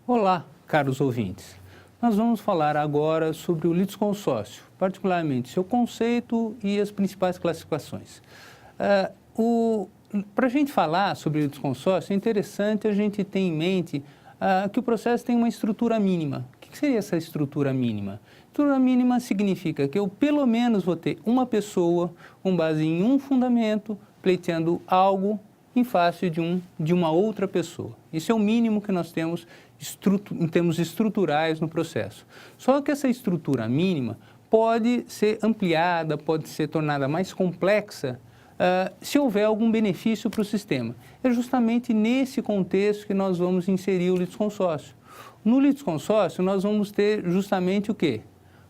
Olá, caros ouvintes. Nós vamos falar agora sobre o litisconsórcio, particularmente seu conceito e as principais classificações. Para a gente falar sobre o litisconsórcio, é interessante a gente ter em mente que o processo tem uma estrutura mínima. O que seria essa estrutura mínima? Estrutura mínima significa que eu pelo menos vou ter uma pessoa com base em um fundamento pleiteando algo em face de uma outra pessoa. Isso é o mínimo que nós temos em termos estruturais no processo. Só que essa estrutura mínima pode ser ampliada, pode ser tornada mais complexa se houver algum benefício para o sistema. É justamente nesse contexto que nós vamos inserir o litisconsórcio. No litisconsórcio, nós vamos ter justamente o quê?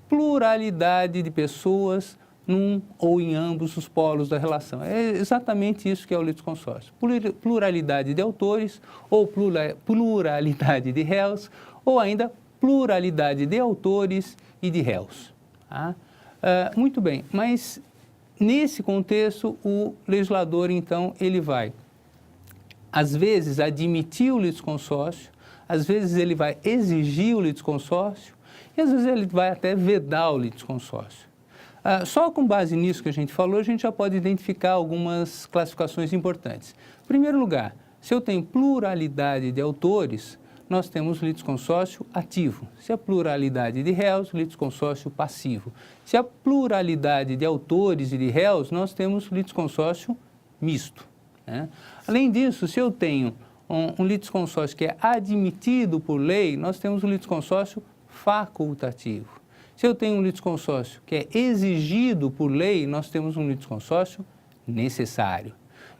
Pluralidade de pessoas num ou em ambos os polos da relação. É exatamente isso que é o litisconsórcio. Pluralidade de autores, ou pluralidade de réus, ou ainda pluralidade de autores e de réus. Tá? Muito bem, mas nesse contexto, o legislador, então, ele vai, às vezes, admitir o litisconsórcio, às vezes ele vai exigir o litisconsórcio, e às vezes ele vai até vedar o litisconsórcio. Só com base nisso que a gente falou, a gente já pode identificar algumas classificações importantes. Em primeiro lugar, se eu tenho pluralidade de autores, nós temos litisconsórcio ativo. Se a pluralidade de réus, litisconsórcio passivo. Se a pluralidade de autores e de réus, nós temos litisconsórcio misto. Né? Além disso, se eu tenho um litisconsórcio que é admitido por lei, nós temos um litisconsórcio facultativo. Se eu tenho um litisconsórcio que é exigido por lei, nós temos um litisconsórcio necessário.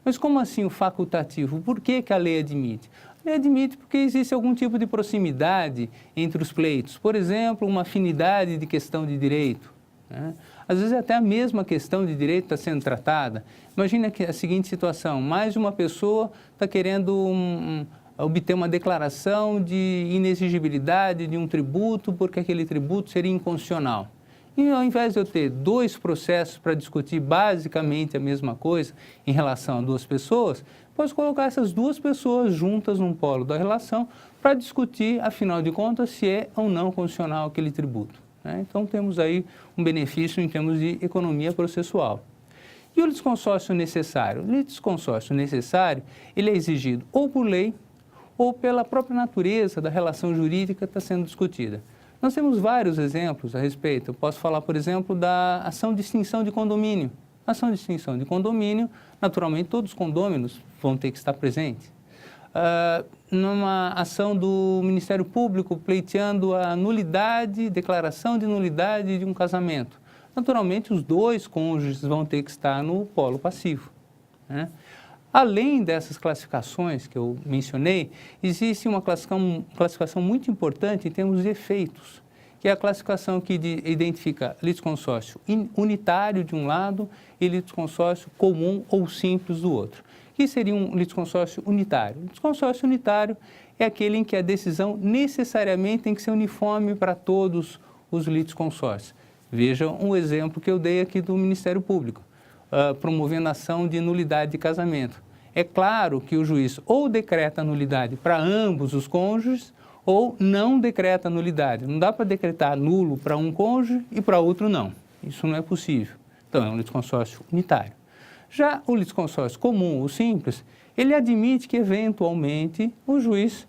Mas como assim o facultativo? Por que a lei admite? A lei admite porque existe algum tipo de proximidade entre os pleitos. Por exemplo, uma afinidade de questão de direito. Né? Às vezes até a mesma questão de direito está sendo tratada. Imagina a seguinte situação, mais de uma pessoa está querendo obter uma declaração de inexigibilidade de um tributo porque aquele tributo seria inconstitucional. E ao invés de eu ter dois processos para discutir basicamente a mesma coisa em relação a duas pessoas, posso colocar essas duas pessoas juntas num polo da relação para discutir, afinal de contas, se é ou não constitucional aquele tributo. Né? Então, temos aí um benefício em termos de economia processual. E o litisconsórcio necessário? O litisconsórcio necessário, ele é exigido ou por lei, ou pela própria natureza da relação jurídica que está sendo discutida. Nós temos vários exemplos a respeito. Eu posso falar, por exemplo, da ação de extinção de condomínio. A ação de extinção de condomínio, naturalmente, todos os condôminos vão ter que estar presentes. Numa ação do Ministério Público pleiteando a nulidade, declaração de nulidade de um casamento. Naturalmente, os dois cônjuges vão ter que estar no polo passivo. Né? Além dessas classificações que eu mencionei, existe uma classificação muito importante em termos de efeitos, que é a classificação que identifica litisconsórcio unitário de um lado e litisconsórcio comum ou simples do outro. O que seria um litisconsórcio unitário? O litisconsórcio unitário é aquele em que a decisão necessariamente tem que ser uniforme para todos os litisconsórcios. Vejam um exemplo que eu dei aqui do Ministério Público, promovendo ação de nulidade de casamento. É claro que o juiz ou decreta nulidade para ambos os cônjuges ou não decreta nulidade. Não dá para decretar nulo para um cônjuge e para outro não. Isso não é possível. Então, é um litisconsórcio unitário. Já o litisconsórcio comum ou simples, ele admite que, eventualmente, o juiz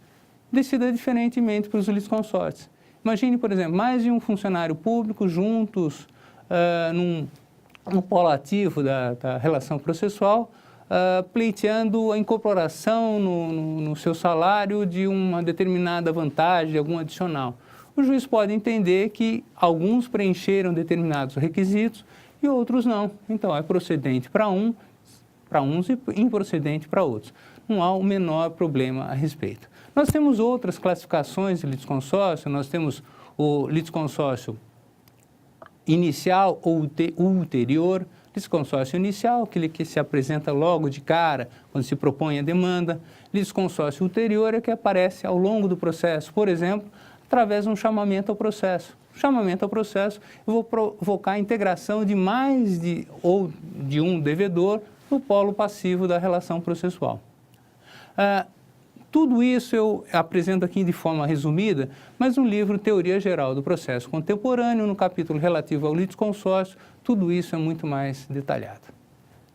decida diferentemente para os litisconsórcios. Imagine, por exemplo, mais de um funcionário público juntos num polo ativo da relação processual, pleiteando a incorporação no seu salário de uma determinada vantagem, algum adicional. O juiz pode entender que alguns preencheram determinados requisitos e outros não. Então, é procedente para uns e improcedente para outros. Não há o menor problema a respeito. Nós temos outras classificações de litisconsórcio, nós temos o litisconsórcio inicial ou ulterior. Litisconsórcio inicial, aquele que se apresenta logo de cara, quando se propõe a demanda. Litisconsórcio ulterior é que aparece ao longo do processo, por exemplo, através de um chamamento ao processo. Chamamento ao processo, eu vou provocar a integração de mais ou de um devedor no polo passivo da relação processual. Tudo isso eu apresento aqui de forma resumida, mas no livro Teoria Geral do Processo Contemporâneo, no capítulo relativo ao litisconsórcio, tudo isso é muito mais detalhado.